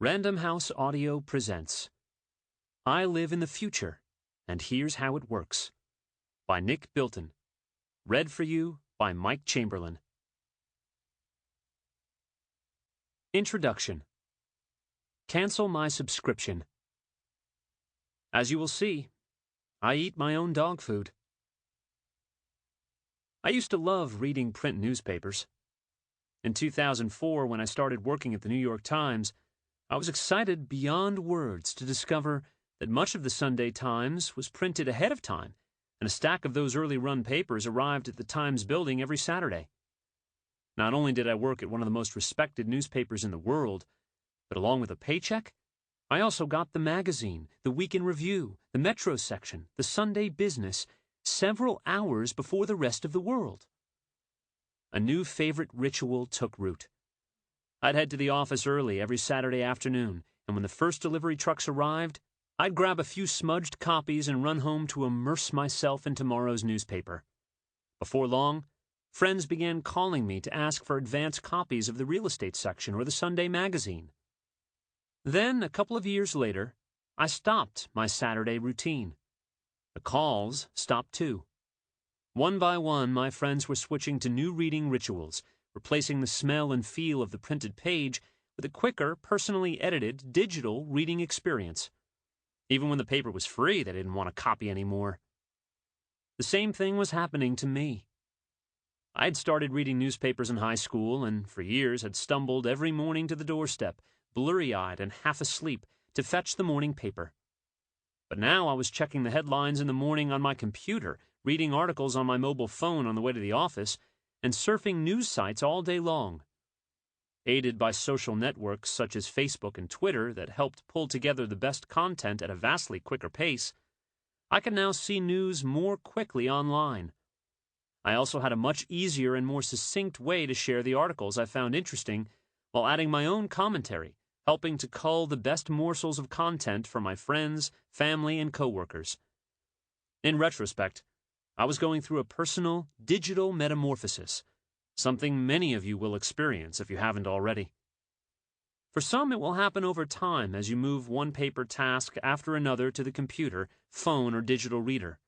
Random House Audio presents I Live in the Future, and Here's How It Works by Nick Bilton. Read for you by Mike Chamberlain. Introduction. Cancel my subscription. As you will see, I eat my own dog food. I used to love reading print newspapers. In 2004, when I started working at the New York Times, I was excited beyond words to discover that much of the Sunday Times was printed ahead of time, and a stack of those early-run papers arrived at the Times building every Saturday. Not only did I work at one of the most respected newspapers in the world, but along with a paycheck, I also got the magazine, the Week in Review, the Metro section, the Sunday Business, several hours before the rest of the world. A new favorite ritual took root. I'd head to the office early every Saturday afternoon, and when the first delivery trucks arrived, I'd grab a few smudged copies and run home to immerse myself in tomorrow's newspaper. Before long, friends began calling me to ask for advance copies of the real estate section or the Sunday magazine. Then, a couple of years later, I stopped my Saturday routine. The calls stopped too. One by one, my friends were switching to new reading rituals, replacing the smell and feel of the printed page with a quicker, personally edited, digital reading experience. Even when the paper was free, they didn't want a copy anymore. The same thing was happening to me. I had started reading newspapers in high school and for years had stumbled every morning to the doorstep, blurry-eyed and half asleep, to fetch the morning paper. But now I was checking the headlines in the morning on my computer, reading articles on my mobile phone on the way to the office, and surfing news sites all day long. Aided by social networks such as Facebook and Twitter that helped pull together the best content at a vastly quicker pace, I can now see news more quickly online. I also had a much easier and more succinct way to share the articles I found interesting while adding my own commentary, helping to cull the best morsels of content for my friends, family, and coworkers. In retrospect, I was going through a personal, digital metamorphosis, something many of you will experience if you haven't already. For some, it will happen over time as you move one paper task after another to the computer, phone, or digital reader.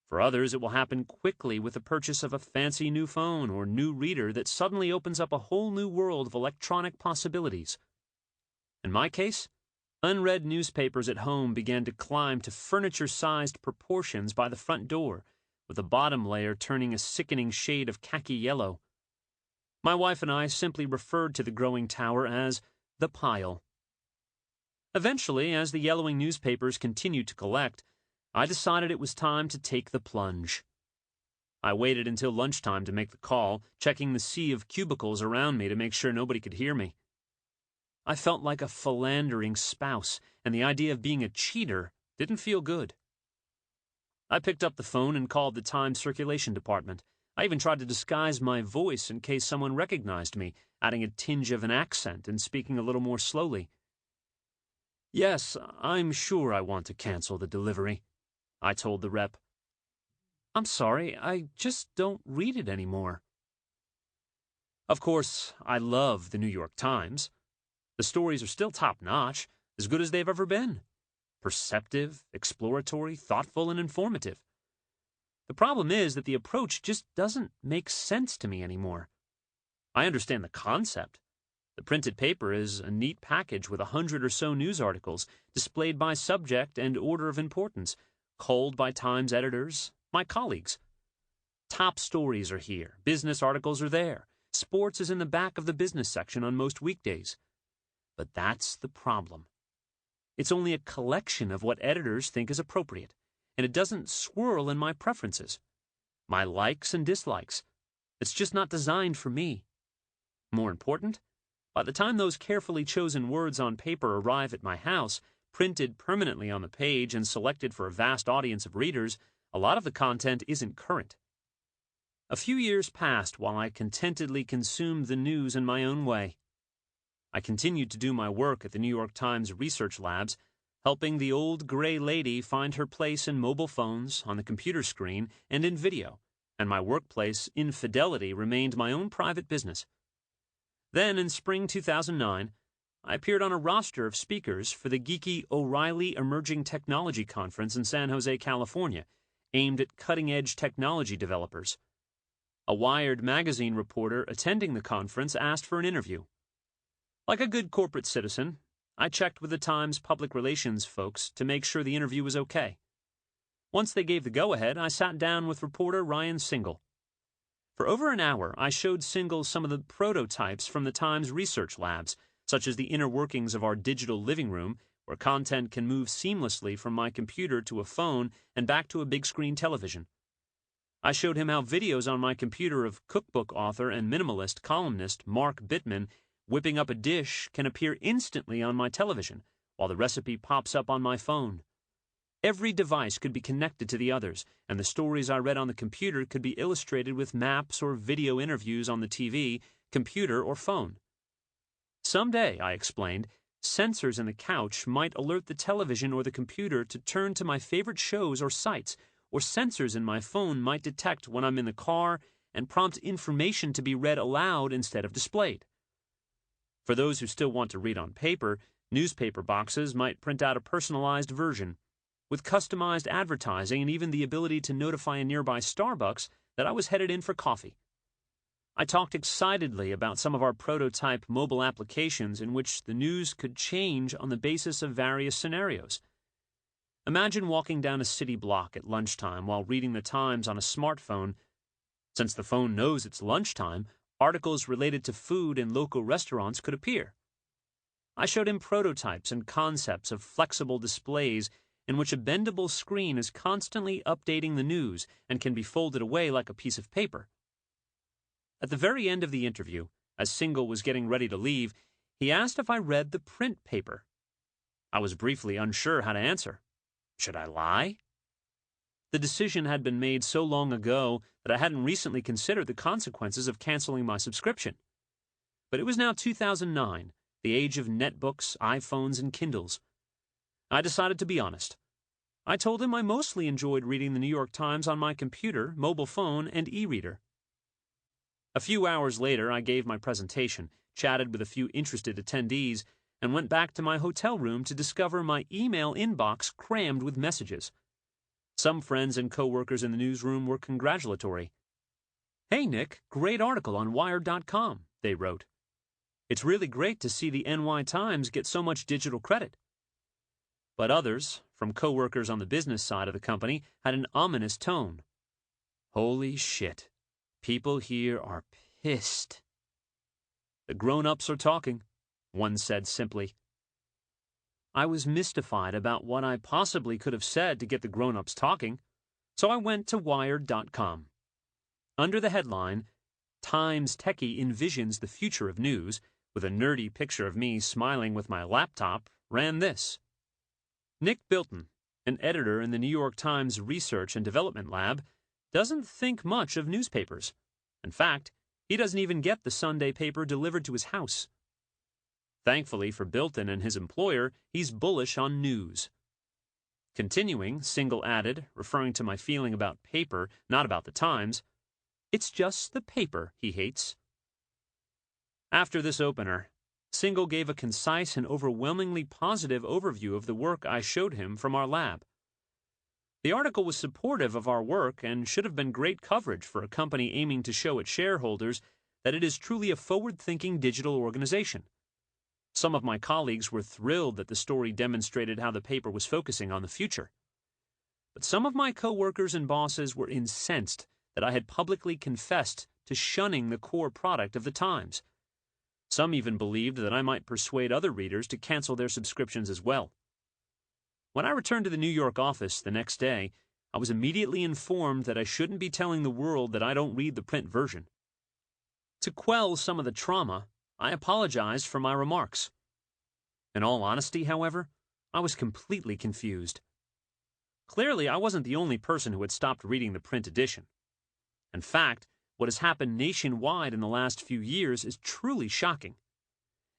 For others, it will happen quickly with the purchase of a fancy new phone or new reader that suddenly opens up a whole new world of electronic possibilities. In my case, unread newspapers at home began to climb to furniture-sized proportions by the front door, with the bottom layer turning a sickening shade of khaki yellow. My wife and I simply referred to the growing tower as the pile. Eventually, as the yellowing newspapers continued to collect, I decided it was time to take the plunge. I waited until lunchtime to make the call, checking the sea of cubicles around me to make sure nobody could hear me. I felt like a philandering spouse, and the idea of being a cheater didn't feel good. I picked up the phone and called the Times circulation department. I even tried to disguise my voice in case someone recognized me, adding a tinge of an accent and speaking a little more slowly. "Yes, I'm sure I want to cancel the delivery," I told the rep. "I'm sorry, I just don't read it anymore." Of course, I love the New York Times. The stories are still top-notch, as good as they've ever been. Perceptive, exploratory, thoughtful, and informative. The problem is that the approach just doesn't make sense to me anymore. I understand the concept. The printed paper is a neat package with 100 or so news articles, displayed by subject and order of importance, culled by Times editors, my colleagues. Top stories are here, business articles are there, sports is in the back of the business section on most weekdays. But that's the problem. It's only a collection of what editors think is appropriate, and it doesn't swirl in my preferences, my likes and dislikes. It's just not designed for me. More important, by the time those carefully chosen words on paper arrive at my house, printed permanently on the page and selected for a vast audience of readers, a lot of the content isn't current. A few years passed while I contentedly consumed the news in my own way. I continued to do my work at the New York Times research labs, helping the old gray lady find her place in mobile phones, on the computer screen, and in video, and my workplace infidelity remained my own private business. Then, in spring 2009, I appeared on a roster of speakers for the geeky O'Reilly Emerging Technology Conference in San Jose, California, aimed at cutting-edge technology developers. A Wired magazine reporter attending the conference asked for an interview. Like a good corporate citizen, I checked with the Times public relations folks to make sure the interview was okay. Once they gave the go-ahead, I sat down with reporter Ryan Singal. For over an hour, I showed Singal some of the prototypes from the Times research labs, such as the inner workings of our digital living room, where content can move seamlessly from my computer to a phone and back to a big-screen television. I showed him how videos on my computer of cookbook author and minimalist columnist Mark Bittman whipping up a dish can appear instantly on my television, while the recipe pops up on my phone. Every device could be connected to the others, and the stories I read on the computer could be illustrated with maps or video interviews on the TV, computer, or phone. Someday, I explained, sensors in the couch might alert the television or the computer to turn to my favorite shows or sites, or sensors in my phone might detect when I'm in the car and prompt information to be read aloud instead of displayed. For those who still want to read on paper, newspaper boxes might print out a personalized version, with customized advertising and even the ability to notify a nearby Starbucks that I was headed in for coffee. I talked excitedly about some of our prototype mobile applications in which the news could change on the basis of various scenarios. Imagine walking down a city block at lunchtime while reading the Times on a smartphone. Since the phone knows it's lunchtime, articles related to food and local restaurants could appear. I showed him prototypes and concepts of flexible displays in which a bendable screen is constantly updating the news and can be folded away like a piece of paper. At the very end of the interview, as Singal was getting ready to leave, he asked if I read the print paper. I was briefly unsure how to answer. Should I lie? The decision had been made so long ago that I hadn't recently considered the consequences of canceling my subscription. But it was now 2009, the age of netbooks, iPhones, and Kindles. I decided to be honest. I told him I mostly enjoyed reading the New York Times on my computer, mobile phone, and e-reader. A few hours later, I gave my presentation, chatted with a few interested attendees, and went back to my hotel room to discover my email inbox crammed with messages. Some friends and coworkers in the newsroom were congratulatory. "Hey, Nick, great article on Wired.com," they wrote. "It's really great to see the NY Times get so much digital credit." But others, from coworkers on the business side of the company, had an ominous tone. "Holy shit. People here are pissed." "The grown-ups are talking," one said simply. I was mystified about what I possibly could have said to get the grown-ups talking, so I went to Wired.com. Under the headline, "Times Techie Envisions the Future of News," with a nerdy picture of me smiling with my laptop, ran this: Nick Bilton, an editor in the New York Times Research and Development Lab, doesn't think much of newspapers. In fact, he doesn't even get the Sunday paper delivered to his house. Thankfully for Bilton and his employer, he's bullish on news. Continuing, Singal added, referring to my feeling about paper, not about the Times, "It's just the paper he hates." After this opener, Singal gave a concise and overwhelmingly positive overview of the work I showed him from our lab. The article was supportive of our work and should have been great coverage for a company aiming to show its shareholders that it is truly a forward-thinking digital organization. Some of my colleagues were thrilled that the story demonstrated how the paper was focusing on the future. But some of my coworkers and bosses were incensed that I had publicly confessed to shunning the core product of the Times. Some even believed that I might persuade other readers to cancel their subscriptions as well. When I returned to the New York office the next day, I was immediately informed that I shouldn't be telling the world that I don't read the print version. To quell some of the trauma, I apologized for my remarks. In all honesty, however, I was completely confused. Clearly, I wasn't the only person who had stopped reading the print edition. In fact, what has happened nationwide in the last few years is truly shocking.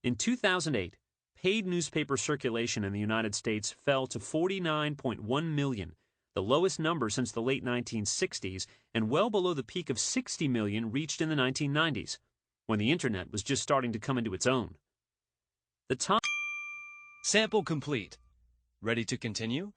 In 2008, paid newspaper circulation in the United States fell to 49.1 million, the lowest number since the late 1960s and well below the peak of 60 million reached in the 1990s, when the Internet was just starting to come into its own. The Times. Sample complete. Ready to continue?